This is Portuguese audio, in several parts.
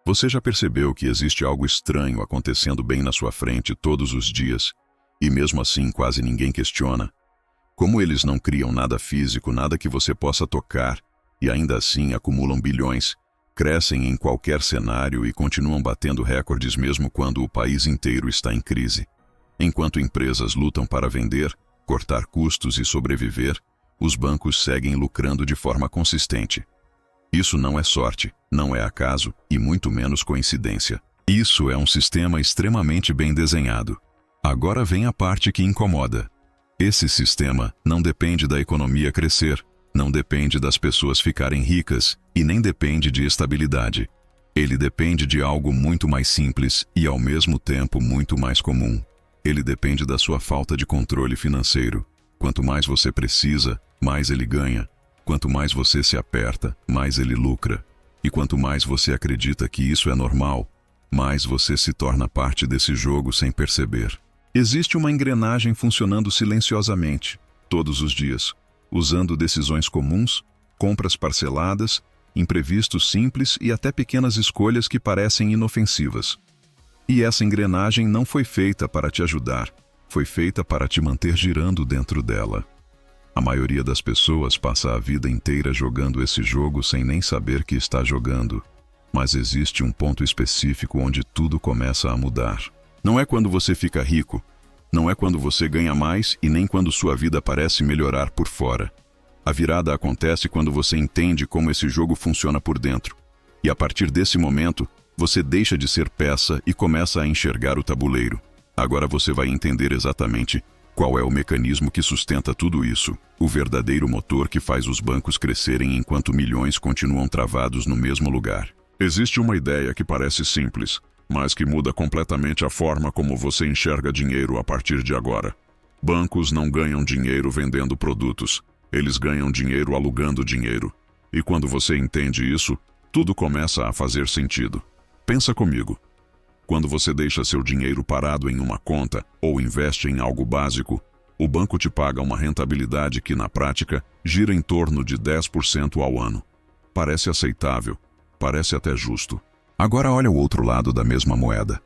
Você já percebeu que existe algo estranho acontecendo bem na sua frente todos os dias, e mesmo assim quase ninguém questiona? Como eles não criam nada físico, nada que você possa tocar, e ainda assim acumulam bilhões, crescem em qualquer cenário e continuam batendo recordes mesmo quando o país inteiro está em crise. Enquanto empresas lutam para vender, cortar custos e sobreviver, os bancos seguem lucrando de forma consistente. Isso não é sorte, não é acaso e muito menos coincidência. Isso é um sistema extremamente bem desenhado. Agora vem a parte que incomoda. Esse sistema não depende da economia crescer, não depende das pessoas ficarem ricas e nem depende de estabilidade. Ele depende de algo muito mais simples e ao mesmo tempo muito mais comum. Ele depende da sua falta de controle financeiro. Quanto mais você precisa, mais ele ganha. Quanto mais você se aperta, mais ele lucra. E quanto mais você acredita que isso é normal, mais você se torna parte desse jogo sem perceber. Existe uma engrenagem funcionando silenciosamente, todos os dias, usando decisões comuns, compras parceladas, imprevistos simples e até pequenas escolhas que parecem inofensivas. E essa engrenagem não foi feita para te ajudar, foi feita para te manter girando dentro dela. A maioria das pessoas passa a vida inteira jogando esse jogo sem nem saber que está jogando. Mas existe um ponto específico onde tudo começa a mudar. Não é quando você fica rico, não é quando você ganha mais e nem quando sua vida parece melhorar por fora. A virada acontece quando você entende como esse jogo funciona por dentro. E a partir desse momento, você deixa de ser peça e começa a enxergar o tabuleiro. Agora você vai entender exatamente qual é o mecanismo que sustenta tudo isso, o verdadeiro motor que faz os bancos crescerem enquanto milhões continuam travados no mesmo lugar. Existe uma ideia que parece simples, mas que muda completamente a forma como você enxerga dinheiro a partir de agora. Bancos não ganham dinheiro vendendo produtos, eles ganham dinheiro alugando dinheiro. E quando você entende isso, tudo começa a fazer sentido. Pensa comigo. Quando você deixa seu dinheiro parado em uma conta ou investe em algo básico, o banco te paga uma rentabilidade que, na prática, gira em torno de 10% ao ano. Parece aceitável, parece até justo. Agora olha o outro lado da mesma moeda.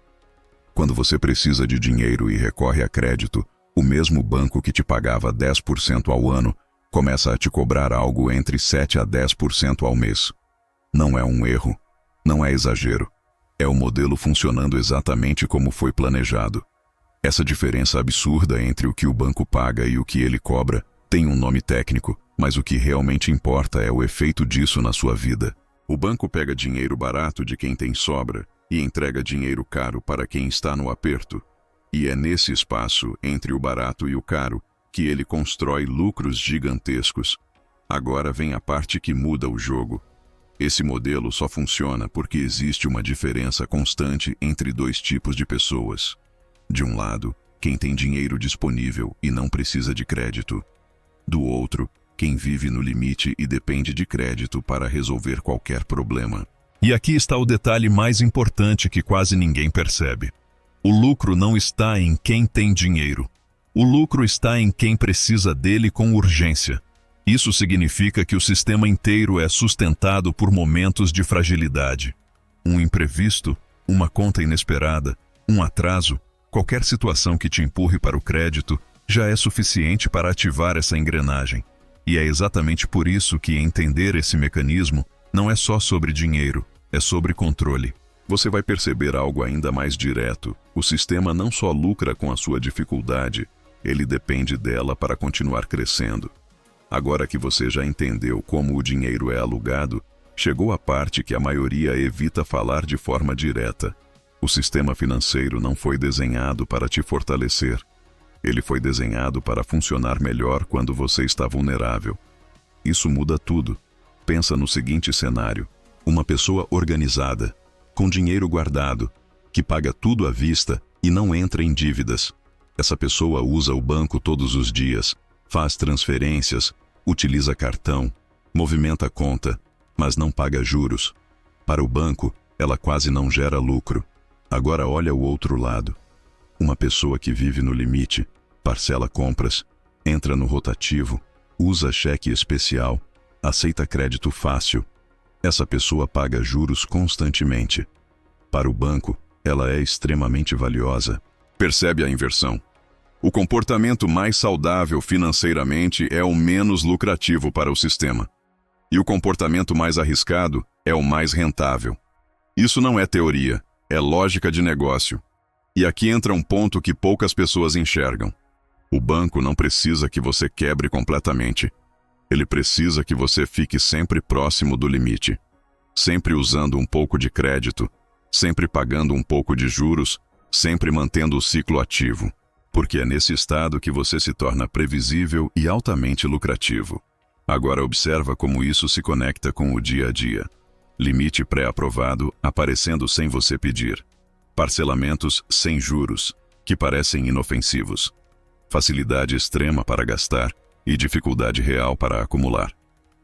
Quando você precisa de dinheiro e recorre a crédito, o mesmo banco que te pagava 10% ao ano começa a te cobrar algo entre 7 a 10% ao mês. Não é um erro, não é exagero. É o modelo funcionando exatamente como foi planejado. Essa diferença absurda entre o que o banco paga e o que ele cobra tem um nome técnico, mas o que realmente importa é o efeito disso na sua vida. O banco pega dinheiro barato de quem tem sobra e entrega dinheiro caro para quem está no aperto. E é nesse espaço, entre o barato e o caro, que ele constrói lucros gigantescos. Agora vem a parte que muda o jogo. Esse modelo só funciona porque existe uma diferença constante entre dois tipos de pessoas. De um lado, quem tem dinheiro disponível e não precisa de crédito. Do outro, quem vive no limite e depende de crédito para resolver qualquer problema. E aqui está o detalhe mais importante que quase ninguém percebe. O lucro não está em quem tem dinheiro. O lucro está em quem precisa dele com urgência. Isso significa que o sistema inteiro é sustentado por momentos de fragilidade. Um imprevisto, uma conta inesperada, um atraso, qualquer situação que te empurre para o crédito já é suficiente para ativar essa engrenagem. E é exatamente por isso que entender esse mecanismo não é só sobre dinheiro, é sobre controle. Você vai perceber algo ainda mais direto. O sistema não só lucra com a sua dificuldade, ele depende dela para continuar crescendo. Agora que você já entendeu como o dinheiro é alugado, chegou a parte que a maioria evita falar de forma direta. O sistema financeiro não foi desenhado para te fortalecer. Ele foi desenhado para funcionar melhor quando você está vulnerável. Isso muda tudo. Pensa no seguinte cenário: uma pessoa organizada, com dinheiro guardado, que paga tudo à vista e não entra em dívidas. Essa pessoa usa o banco todos os dias, faz transferências, utiliza cartão, movimenta conta, mas não paga juros. Para o banco, ela quase não gera lucro. Agora olha o outro lado. Uma pessoa que vive no limite, parcela compras, entra no rotativo, usa cheque especial, aceita crédito fácil. Essa pessoa paga juros constantemente. Para o banco, ela é extremamente valiosa. Percebe a inversão? O comportamento mais saudável financeiramente é o menos lucrativo para o sistema. E o comportamento mais arriscado é o mais rentável. Isso não é teoria, é lógica de negócio. E aqui entra um ponto que poucas pessoas enxergam. O banco não precisa que você quebre completamente. Ele precisa que você fique sempre próximo do limite. Sempre usando um pouco de crédito, sempre pagando um pouco de juros, sempre mantendo o ciclo ativo. Porque é nesse estado que você se torna previsível e altamente lucrativo. Agora observa como isso se conecta com o dia a dia. Limite pré-aprovado aparecendo sem você pedir. Parcelamentos sem juros, que parecem inofensivos. Facilidade extrema para gastar e dificuldade real para acumular.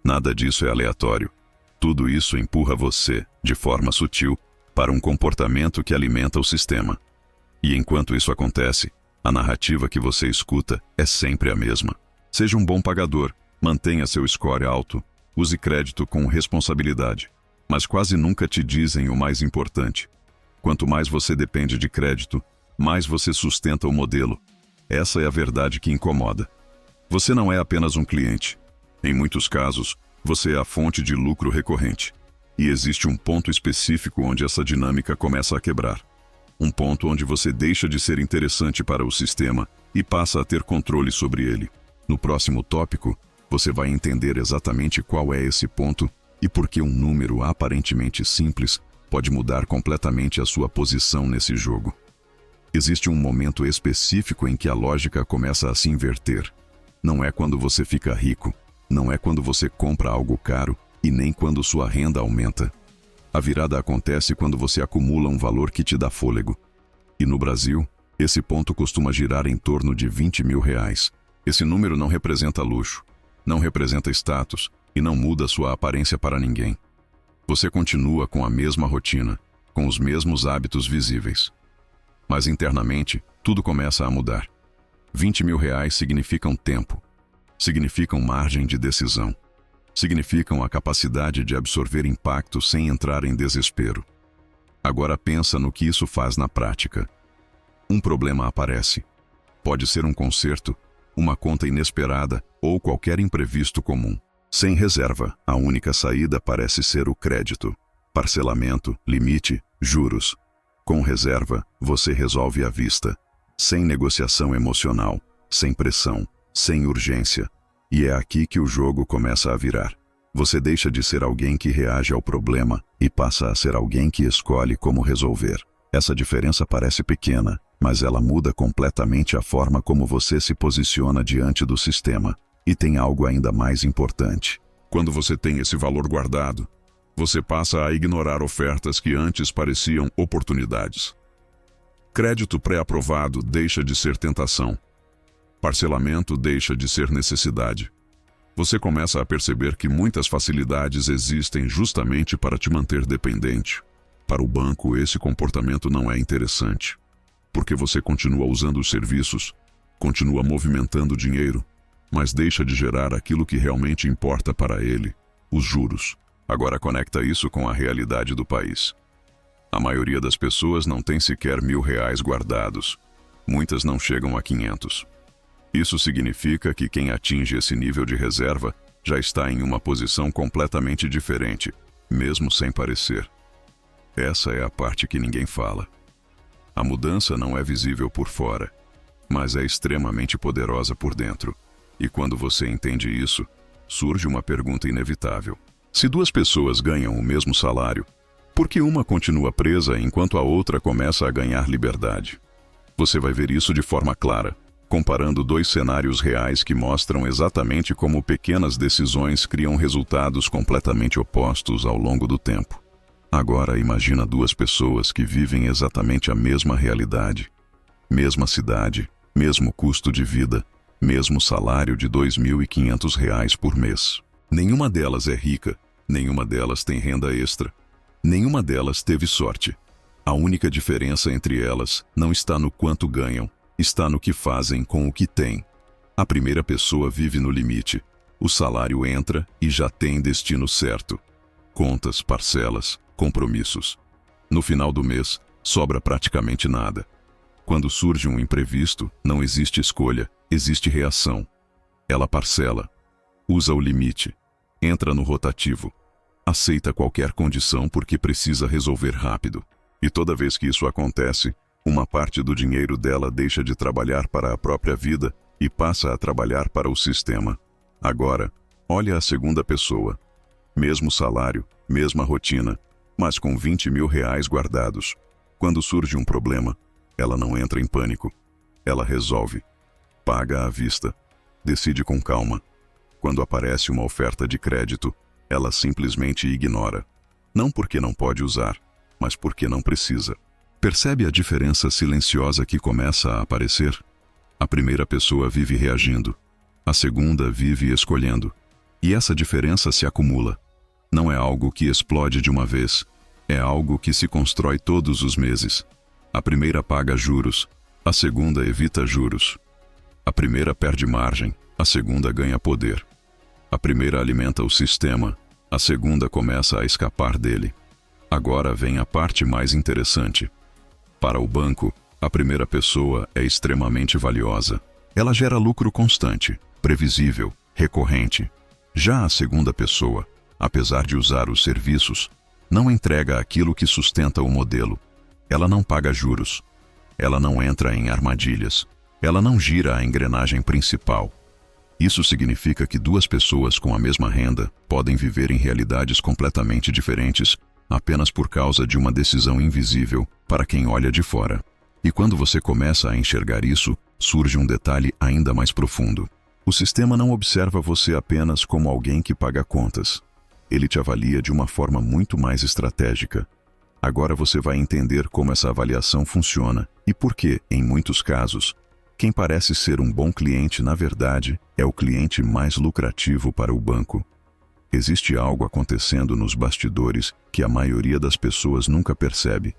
Nada disso é aleatório. Tudo isso empurra você, de forma sutil, para um comportamento que alimenta o sistema. E enquanto isso acontece, a narrativa que você escuta é sempre a mesma. Seja um bom pagador, mantenha seu score alto, use crédito com responsabilidade. Mas quase nunca te dizem o mais importante. Quanto mais você depende de crédito, mais você sustenta o modelo. Essa é a verdade que incomoda. Você não é apenas um cliente. Em muitos casos, você é a fonte de lucro recorrente. E existe um ponto específico onde essa dinâmica começa a quebrar. Um ponto onde você deixa de ser interessante para o sistema e passa a ter controle sobre ele. No próximo tópico, você vai entender exatamente qual é esse ponto e por que um número aparentemente simples pode mudar completamente a sua posição nesse jogo. Existe um momento específico em que a lógica começa a se inverter. Não é quando você fica rico, não é quando você compra algo caro e nem quando sua renda aumenta. A virada acontece quando você acumula um valor que te dá fôlego. E no Brasil, esse ponto costuma girar em torno de R$ 20.000. Esse número não representa luxo, não representa status e não muda sua aparência para ninguém. Você continua com a mesma rotina, com os mesmos hábitos visíveis. Mas internamente, tudo começa a mudar. R$ 20.000 significam tempo, significam margem de decisão, significam a capacidade de absorver impacto sem entrar em desespero. Agora pensa no que isso faz na prática. Um problema aparece. Pode ser um conserto, uma conta inesperada ou qualquer imprevisto comum. Sem reserva, a única saída parece ser o crédito. Parcelamento, limite, juros. Com reserva, você resolve à vista. Sem negociação emocional, sem pressão, sem urgência. E é aqui que o jogo começa a virar. Você deixa de ser alguém que reage ao problema e passa a ser alguém que escolhe como resolver. Essa diferença parece pequena, mas ela muda completamente a forma como você se posiciona diante do sistema. E tem algo ainda mais importante. Quando você tem esse valor guardado, você passa a ignorar ofertas que antes pareciam oportunidades. Crédito pré-aprovado deixa de ser tentação. Parcelamento deixa de ser necessidade. Você começa a perceber que muitas facilidades existem justamente para te manter dependente. Para o banco, esse comportamento não é interessante, porque você continua usando os serviços, continua movimentando dinheiro, mas deixa de gerar aquilo que realmente importa para ele, os juros. Agora conecta isso com a realidade do país. A maioria das pessoas não tem sequer R$ 1.000 guardados. Muitas não chegam a 500. Isso significa que quem atinge esse nível de reserva já está em uma posição completamente diferente, mesmo sem parecer. Essa é a parte que ninguém fala. A mudança não é visível por fora, mas é extremamente poderosa por dentro. E quando você entende isso, surge uma pergunta inevitável. Se duas pessoas ganham o mesmo salário, por que uma continua presa enquanto a outra começa a ganhar liberdade? Você vai ver isso de forma clara, comparando dois cenários reais que mostram exatamente como pequenas decisões criam resultados completamente opostos ao longo do tempo. Agora imagina duas pessoas que vivem exatamente a mesma realidade, mesma cidade, mesmo custo de vida, mesmo salário de R$ 2.500 por mês. Nenhuma delas é rica, nenhuma delas tem renda extra, nenhuma delas teve sorte. A única diferença entre elas não está no quanto ganham, está no que fazem com o que têm. A primeira pessoa vive no limite. O salário entra e já tem destino certo. Contas, parcelas, compromissos. No final do mês, sobra praticamente nada. Quando surge um imprevisto, não existe escolha, existe reação. Ela parcela, usa o limite, entra no rotativo, aceita qualquer condição porque precisa resolver rápido. E toda vez que isso acontece, uma parte do dinheiro dela deixa de trabalhar para a própria vida e passa a trabalhar para o sistema. Agora, olha a segunda pessoa. Mesmo salário, mesma rotina, mas com 20 mil reais guardados. Quando surge um problema, ela não entra em pânico. Ela resolve. Paga à vista. Decide com calma. Quando aparece uma oferta de crédito, ela simplesmente ignora. Não porque não pode usar, mas porque não precisa. Percebe a diferença silenciosa que começa a aparecer? A primeira pessoa vive reagindo. A segunda vive escolhendo. E essa diferença se acumula. Não é algo que explode de uma vez. É algo que se constrói todos os meses. A primeira paga juros. A segunda evita juros. A primeira perde margem. A segunda ganha poder. A primeira alimenta o sistema. A segunda começa a escapar dele. Agora vem a parte mais interessante. Para o banco, a primeira pessoa é extremamente valiosa. Ela gera lucro constante, previsível, recorrente. Já a segunda pessoa, apesar de usar os serviços, não entrega aquilo que sustenta o modelo. Ela não paga juros. Ela não entra em armadilhas. Ela não gira a engrenagem principal. Isso significa que duas pessoas com a mesma renda podem viver em realidades completamente diferentes apenas por causa de uma decisão invisível para quem olha de fora. E quando você começa a enxergar isso, surge um detalhe ainda mais profundo. O sistema não observa você apenas como alguém que paga contas. Ele te avalia de uma forma muito mais estratégica. Agora você vai entender como essa avaliação funciona e por que, em muitos casos, quem parece ser um bom cliente, na verdade, é o cliente mais lucrativo para o banco. Existe algo acontecendo nos bastidores que a maioria das pessoas nunca percebe.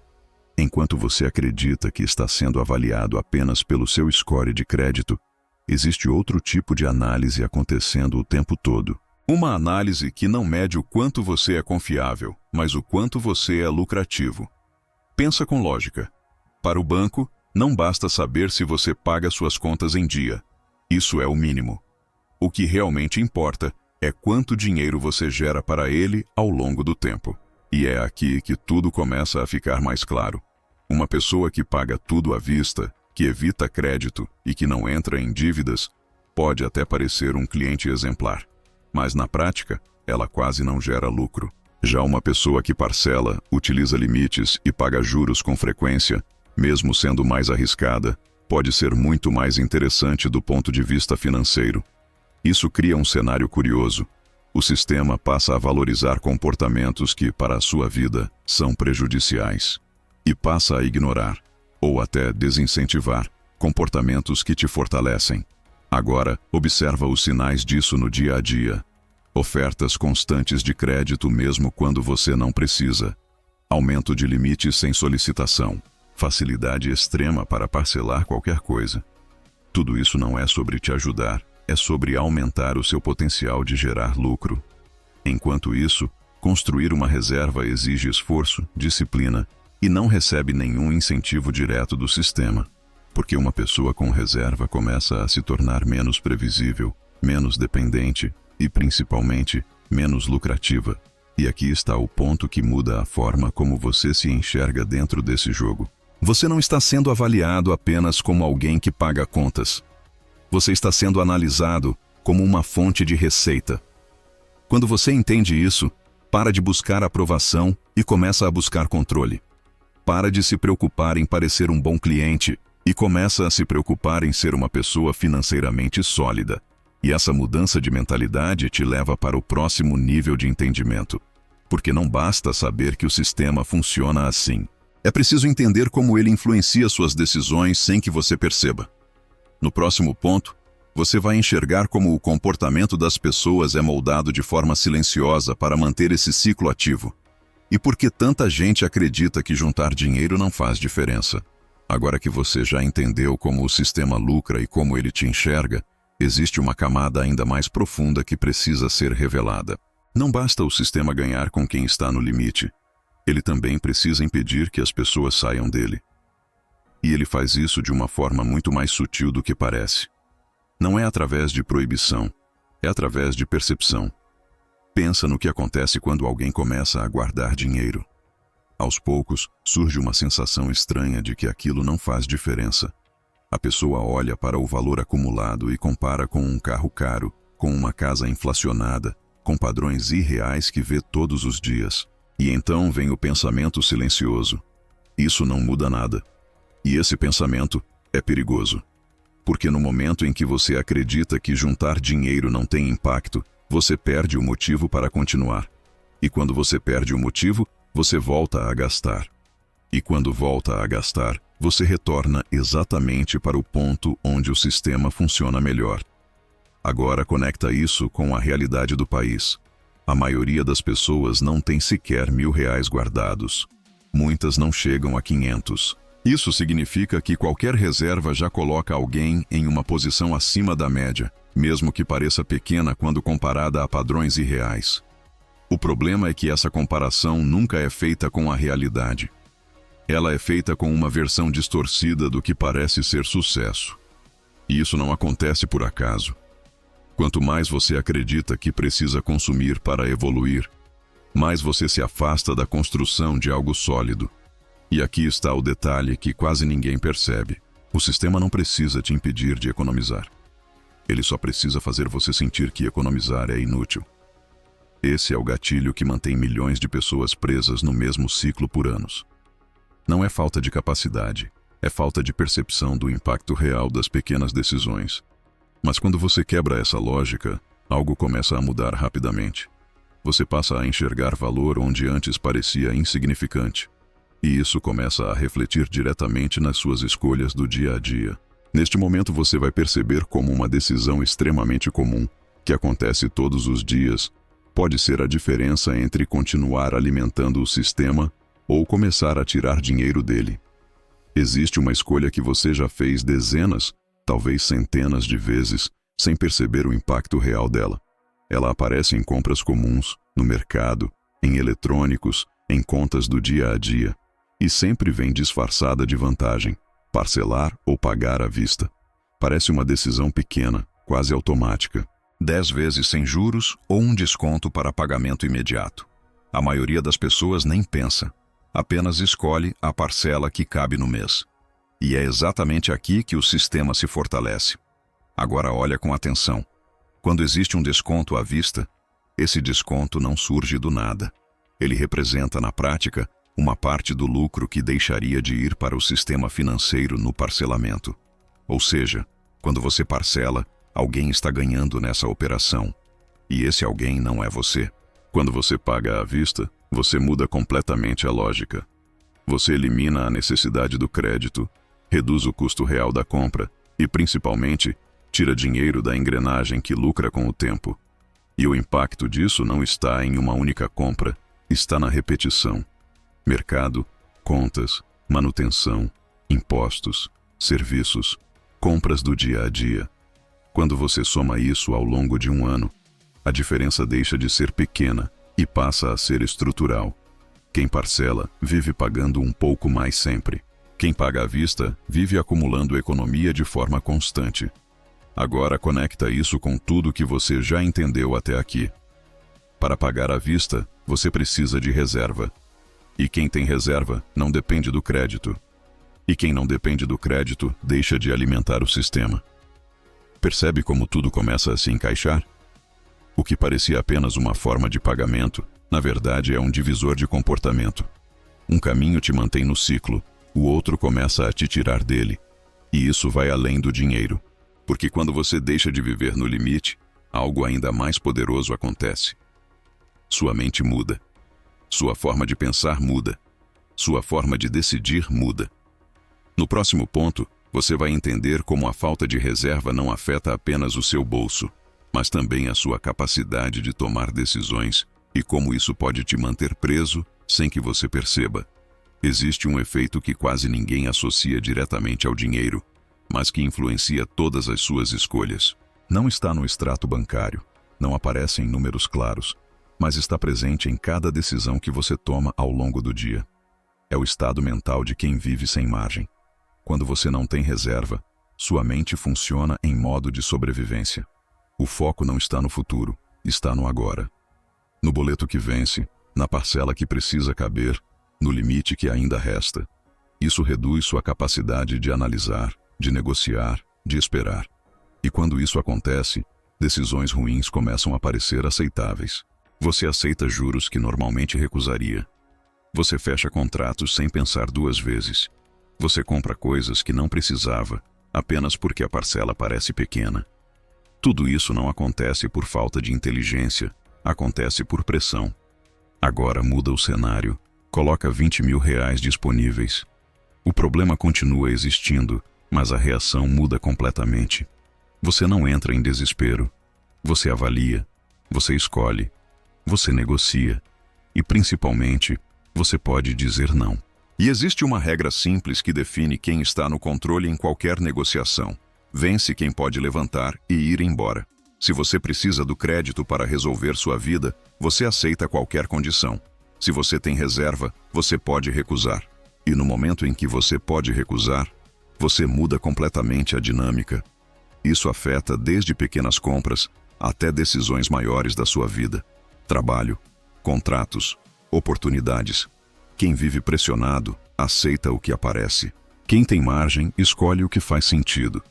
Enquanto você acredita que está sendo avaliado apenas pelo seu score de crédito, existe outro tipo de análise acontecendo o tempo todo. Uma análise que não mede o quanto você é confiável, mas o quanto você é lucrativo. Pensa com lógica. Para o banco, não basta saber se você paga suas contas em dia. Isso é o mínimo. O que realmente importa é quanto dinheiro você gera para ele ao longo do tempo. E é aqui que tudo começa a ficar mais claro. Uma pessoa que paga tudo à vista, que evita crédito e que não entra em dívidas, pode até parecer um cliente exemplar. Mas na prática, ela quase não gera lucro. Já uma pessoa que parcela, utiliza limites e paga juros com frequência, mesmo sendo mais arriscada, pode ser muito mais interessante do ponto de vista financeiro. Isso cria um cenário curioso. O sistema passa a valorizar comportamentos que, para a sua vida, são prejudiciais. E passa a ignorar, ou até desincentivar, comportamentos que te fortalecem. Agora, observa os sinais disso no dia a dia. Ofertas constantes de crédito mesmo quando você não precisa. Aumento de limites sem solicitação. Facilidade extrema para parcelar qualquer coisa. Tudo isso não é sobre te ajudar, é sobre aumentar o seu potencial de gerar lucro. Enquanto isso, construir uma reserva exige esforço, disciplina e não recebe nenhum incentivo direto do sistema. Porque uma pessoa com reserva começa a se tornar menos previsível, menos dependente e, principalmente, menos lucrativa. E aqui está o ponto que muda a forma como você se enxerga dentro desse jogo. Você não está sendo avaliado apenas como alguém que paga contas. Você está sendo analisado como uma fonte de receita. Quando você entende isso, para de buscar aprovação e começa a buscar controle. Para de se preocupar em parecer um bom cliente e começa a se preocupar em ser uma pessoa financeiramente sólida. E essa mudança de mentalidade te leva para o próximo nível de entendimento. Porque não basta saber que o sistema funciona assim. É preciso entender como ele influencia suas decisões sem que você perceba. No próximo ponto, você vai enxergar como o comportamento das pessoas é moldado de forma silenciosa para manter esse ciclo ativo. E por que tanta gente acredita que juntar dinheiro não faz diferença? Agora que você já entendeu como o sistema lucra e como ele te enxerga, existe uma camada ainda mais profunda que precisa ser revelada. Não basta o sistema ganhar com quem está no limite. Ele também precisa impedir que as pessoas saiam dele. E ele faz isso de uma forma muito mais sutil do que parece. Não é através de proibição, é através de percepção. Pensa no que acontece quando alguém começa a guardar dinheiro. Aos poucos, surge uma sensação estranha de que aquilo não faz diferença. A pessoa olha para o valor acumulado e compara com um carro caro, com uma casa inflacionada, com padrões irreais que vê todos os dias. E então vem o pensamento silencioso. Isso não muda nada. E esse pensamento é perigoso. Porque no momento em que você acredita que juntar dinheiro não tem impacto, você perde o motivo para continuar. E quando você perde o motivo, você volta a gastar. E quando volta a gastar, você retorna exatamente para o ponto onde o sistema funciona melhor. Agora conecta isso com a realidade do país. A maioria das pessoas não tem sequer R$ 1.000 guardados. Muitas não chegam a 500. Isso significa que qualquer reserva já coloca alguém em uma posição acima da média, mesmo que pareça pequena quando comparada a padrões irreais. O problema é que essa comparação nunca é feita com a realidade. Ela é feita com uma versão distorcida do que parece ser sucesso. E isso não acontece por acaso. Quanto mais você acredita que precisa consumir para evoluir, mais você se afasta da construção de algo sólido. E aqui está o detalhe que quase ninguém percebe. O sistema não precisa te impedir de economizar. Ele só precisa fazer você sentir que economizar é inútil. Esse é o gatilho que mantém milhões de pessoas presas no mesmo ciclo por anos. Não é falta de capacidade, é falta de percepção do impacto real das pequenas decisões. Mas quando você quebra essa lógica, algo começa a mudar rapidamente. Você passa a enxergar valor onde antes parecia insignificante. E isso começa a refletir diretamente nas suas escolhas do dia a dia. Neste momento você vai perceber como uma decisão extremamente comum, que acontece todos os dias, pode ser a diferença entre continuar alimentando o sistema ou começar a tirar dinheiro dele. Existe uma escolha que você já fez dezenas, talvez centenas de vezes, sem perceber o impacto real dela. Ela aparece em compras comuns, no mercado, em eletrônicos, em contas do dia a dia. E sempre vem disfarçada de vantagem, parcelar ou pagar à vista. Parece uma decisão pequena, quase automática. 10 vezes sem juros ou um desconto para pagamento imediato. A maioria das pessoas nem pensa, apenas escolhe a parcela que cabe no mês. E é exatamente aqui que o sistema se fortalece. Agora olha com atenção. Quando existe um desconto à vista, esse desconto não surge do nada. Ele representa, na prática, uma parte do lucro que deixaria de ir para o sistema financeiro no parcelamento. Ou seja, quando você parcela, alguém está ganhando nessa operação. E esse alguém não é você. Quando você paga à vista, você muda completamente a lógica. Você elimina a necessidade do crédito, reduz o custo real da compra e, principalmente, tira dinheiro da engrenagem que lucra com o tempo. E o impacto disso não está em uma única compra, está na repetição. Mercado, contas, manutenção, impostos, serviços, compras do dia a dia. Quando você soma isso ao longo de um ano, a diferença deixa de ser pequena e passa a ser estrutural. Quem parcela vive pagando um pouco mais sempre. Quem paga à vista vive acumulando economia de forma constante. Agora conecta isso com tudo que você já entendeu até aqui. Para pagar à vista, você precisa de reserva. E quem tem reserva não depende do crédito. E quem não depende do crédito deixa de alimentar o sistema. Percebe como tudo começa a se encaixar? O que parecia apenas uma forma de pagamento, na verdade é um divisor de comportamento. Um caminho te mantém no ciclo, o outro começa a te tirar dele. E isso vai além do dinheiro. Porque quando você deixa de viver no limite, algo ainda mais poderoso acontece. Sua mente muda. Sua forma de pensar muda. Sua forma de decidir muda. No próximo ponto, você vai entender como a falta de reserva não afeta apenas o seu bolso, mas também a sua capacidade de tomar decisões e como isso pode te manter preso sem que você perceba. Existe um efeito que quase ninguém associa diretamente ao dinheiro, mas que influencia todas as suas escolhas. Não está no extrato bancário, não aparece em números claros, mas está presente em cada decisão que você toma ao longo do dia. É o estado mental de quem vive sem margem. Quando você não tem reserva, sua mente funciona em modo de sobrevivência. O foco não está no futuro, está no agora. No boleto que vence, na parcela que precisa caber, no limite que ainda resta. Isso reduz sua capacidade de analisar, de negociar, de esperar. E quando isso acontece, decisões ruins começam a parecer aceitáveis. Você aceita juros que normalmente recusaria. Você fecha contratos sem pensar duas vezes. Você compra coisas que não precisava, apenas porque a parcela parece pequena. Tudo isso não acontece por falta de inteligência, acontece por pressão. Agora muda o cenário, coloca 20 mil reais disponíveis. O problema continua existindo, mas a reação muda completamente. Você não entra em desespero. Você avalia, você escolhe, você negocia e, principalmente, você pode dizer não. E existe uma regra simples que define quem está no controle em qualquer negociação. Vence quem pode levantar e ir embora. Se você precisa do crédito para resolver sua vida, você aceita qualquer condição. Se você tem reserva, você pode recusar. E no momento em que você pode recusar, você muda completamente a dinâmica. Isso afeta desde pequenas compras até decisões maiores da sua vida. Trabalho, contratos, oportunidades. Quem vive pressionado, aceita o que aparece. Quem tem margem, escolhe o que faz sentido.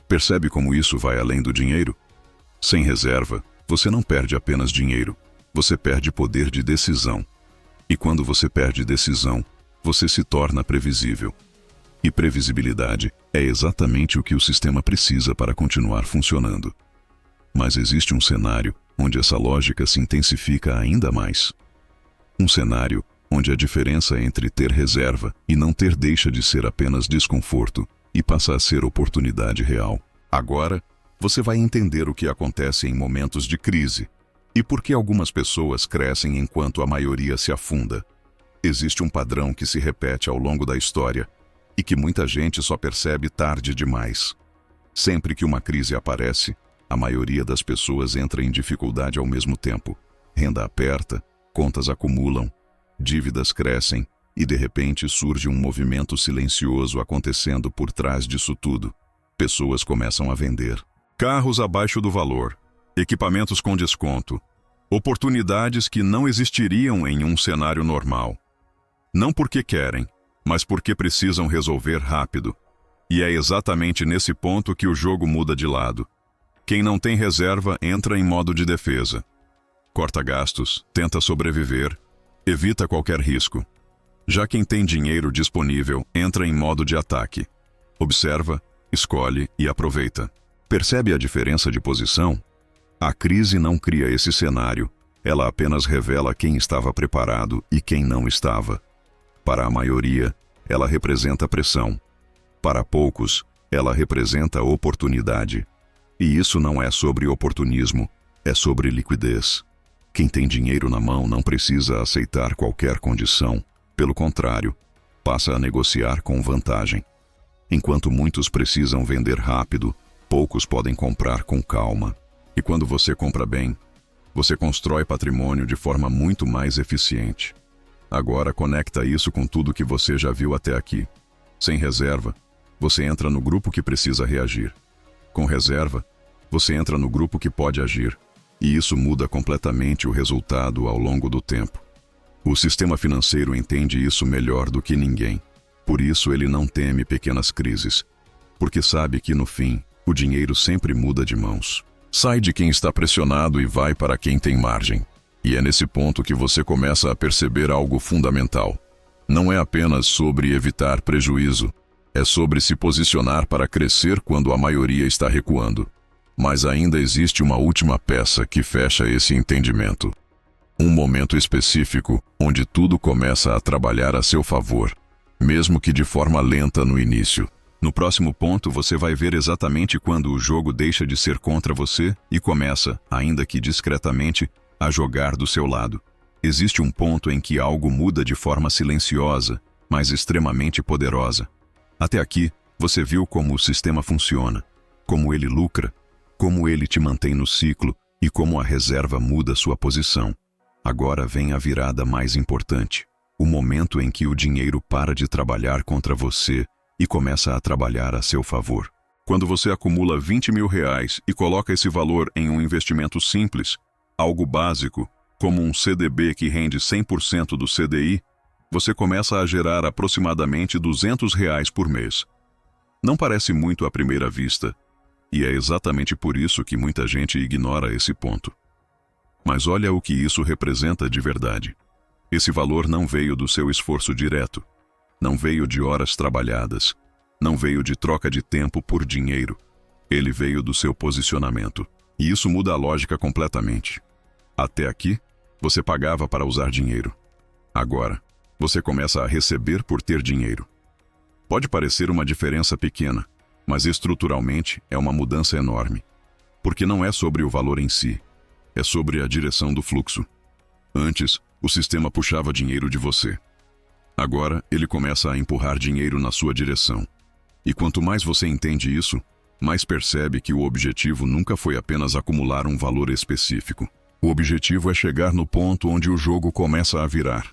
Percebe como isso vai além do dinheiro? Sem reserva, você não perde apenas dinheiro, você perde poder de decisão. E quando você perde decisão, você se torna previsível. E previsibilidade é exatamente o que o sistema precisa para continuar funcionando. Mas existe um cenário onde essa lógica se intensifica ainda mais. Um cenário onde a diferença entre ter reserva e não ter deixa de ser apenas desconforto e passa a ser oportunidade real. Agora, você vai entender o que acontece em momentos de crise e por que algumas pessoas crescem enquanto a maioria se afunda. Existe um padrão que se repete ao longo da história e que muita gente só percebe tarde demais. Sempre que uma crise aparece, a maioria das pessoas entra em dificuldade ao mesmo tempo. Renda aperta, contas acumulam, dívidas crescem e de repente surge um movimento silencioso acontecendo por trás disso tudo. Pessoas começam a vender carros abaixo do valor, equipamentos com desconto, oportunidades que não existiriam em um cenário normal. Não porque querem, mas porque precisam resolver rápido. E é exatamente nesse ponto que o jogo muda de lado. Quem não tem reserva entra em modo de defesa. Corta gastos, tenta sobreviver, evita qualquer risco. Já quem tem dinheiro disponível entra em modo de ataque. Observa, escolhe e aproveita. Percebe a diferença de posição? A crise não cria esse cenário, ela apenas revela quem estava preparado e quem não estava. Para a maioria, ela representa pressão. Para poucos, ela representa oportunidade. E isso não é sobre oportunismo, é sobre liquidez. Quem tem dinheiro na mão não precisa aceitar qualquer condição. Pelo contrário, passa a negociar com vantagem. Enquanto muitos precisam vender rápido, poucos podem comprar com calma. E quando você compra bem, você constrói patrimônio de forma muito mais eficiente. Agora conecta isso com tudo que você já viu até aqui. Sem reserva, você entra no grupo que precisa reagir. Com reserva, você entra no grupo que pode agir. E isso muda completamente o resultado ao longo do tempo. O sistema financeiro entende isso melhor do que ninguém. Por isso ele não teme pequenas crises. Porque sabe que no fim, o dinheiro sempre muda de mãos. Sai de quem está pressionado e vai para quem tem margem. E é nesse ponto que você começa a perceber algo fundamental. Não é apenas sobre evitar prejuízo, é sobre se posicionar para crescer quando a maioria está recuando. Mas ainda existe uma última peça que fecha esse entendimento. Um momento específico onde tudo começa a trabalhar a seu favor, mesmo que de forma lenta no início. No próximo ponto você vai ver exatamente quando o jogo deixa de ser contra você e começa, ainda que discretamente, a jogar do seu lado. Existe um ponto em que algo muda de forma silenciosa, mas extremamente poderosa. Até aqui, você viu como o sistema funciona, como ele lucra, como ele te mantém no ciclo e como a reserva muda sua posição. Agora vem a virada mais importante. O momento em que o dinheiro para de trabalhar contra você e começa a trabalhar a seu favor. Quando você acumula R$20.000 e coloca esse valor em um investimento simples, algo básico, como um CDB que rende 100% do CDI, você começa a gerar aproximadamente R$200 por mês. Não parece muito à primeira vista, e é exatamente por isso que muita gente ignora esse ponto. Mas olha o que isso representa de verdade. Esse valor não veio do seu esforço direto, não veio de horas trabalhadas, não veio de troca de tempo por dinheiro. Ele veio do seu posicionamento. E isso muda a lógica completamente. Até aqui, você pagava para usar dinheiro. Agora, você começa a receber por ter dinheiro. Pode parecer uma diferença pequena, mas estruturalmente é uma mudança enorme. Porque não é sobre o valor em si, é sobre a direção do fluxo. Antes, o sistema puxava dinheiro de você. Agora, ele começa a empurrar dinheiro na sua direção. E quanto mais você entende isso, mais percebe que o objetivo nunca foi apenas acumular um valor específico. O objetivo é chegar no ponto onde o jogo começa a virar.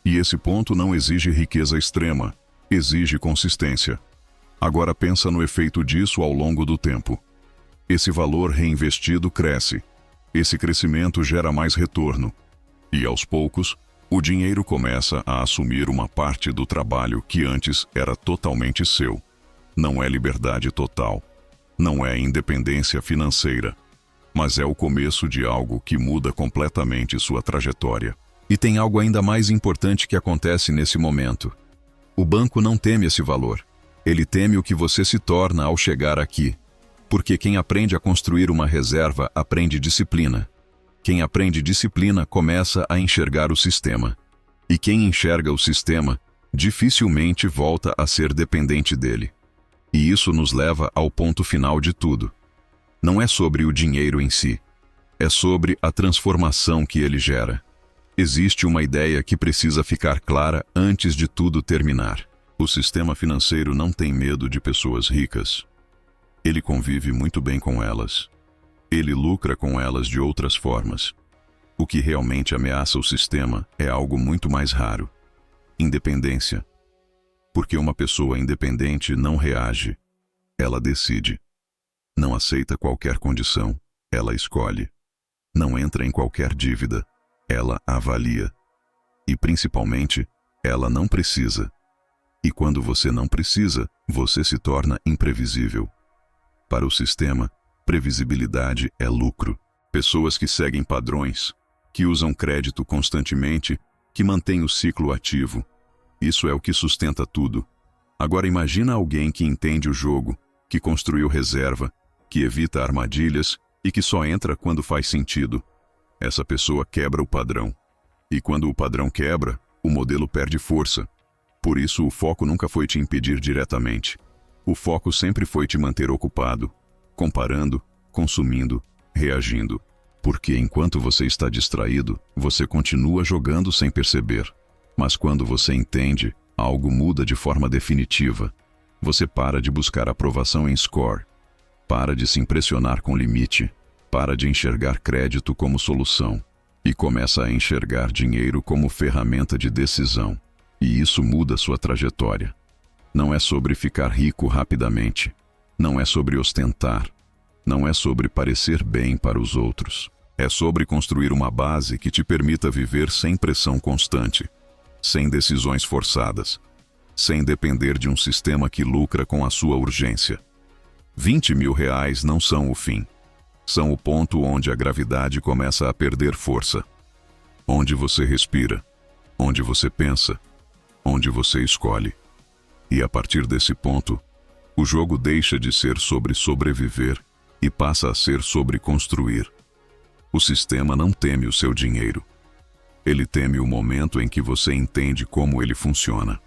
E esse ponto não exige riqueza extrema, exige consistência. Agora pensa no efeito disso ao longo do tempo. Esse valor reinvestido cresce. Esse crescimento gera mais retorno. E aos poucos, o dinheiro começa a assumir uma parte do trabalho que antes era totalmente seu. Não é liberdade total. Não é independência financeira. Mas é o começo de algo que muda completamente sua trajetória. E tem algo ainda mais importante que acontece nesse momento. O banco não teme esse valor. Ele teme o que você se torna ao chegar aqui. Porque quem aprende a construir uma reserva aprende disciplina. Quem aprende disciplina começa a enxergar o sistema. E quem enxerga o sistema, dificilmente volta a ser dependente dele. E isso nos leva ao ponto final de tudo. Não é sobre o dinheiro em si. É sobre a transformação que ele gera. Existe uma ideia que precisa ficar clara antes de tudo terminar. O sistema financeiro não tem medo de pessoas ricas. Ele convive muito bem com elas. Ele lucra com elas de outras formas. O que realmente ameaça o sistema é algo muito mais raro. Independência. Porque uma pessoa independente não reage. Ela decide. Não aceita qualquer condição. Ela escolhe. Não entra em qualquer dívida. Ela avalia. E principalmente, ela não precisa. E quando você não precisa, você se torna imprevisível. Para o sistema, previsibilidade é lucro. Pessoas que seguem padrões, que usam crédito constantemente, que mantêm o ciclo ativo. Isso é o que sustenta tudo. Agora imagina alguém que entende o jogo, que construiu reserva, que evita armadilhas e que só entra quando faz sentido. Essa pessoa quebra o padrão. E quando o padrão quebra, o modelo perde força. Por isso o foco nunca foi te impedir diretamente. O foco sempre foi te manter ocupado, comparando, consumindo, reagindo. Porque enquanto você está distraído, você continua jogando sem perceber. Mas quando você entende, algo muda de forma definitiva. Você para de buscar aprovação em score. Para de se impressionar com limite. Para de enxergar crédito como solução. E começa a enxergar dinheiro como ferramenta de decisão. E isso muda sua trajetória. Não é sobre ficar rico rapidamente. Não é sobre ostentar. Não é sobre parecer bem para os outros. É sobre construir uma base que te permita viver sem pressão constante, sem decisões forçadas, sem depender de um sistema que lucra com a sua urgência. R$20.000 não são o fim. São o ponto onde a gravidade começa a perder força. Onde você respira, onde você pensa, onde você escolhe. E a partir desse ponto, o jogo deixa de ser sobre sobreviver e passa a ser sobre construir. O sistema não teme o seu dinheiro. Ele teme o momento em que você entende como ele funciona.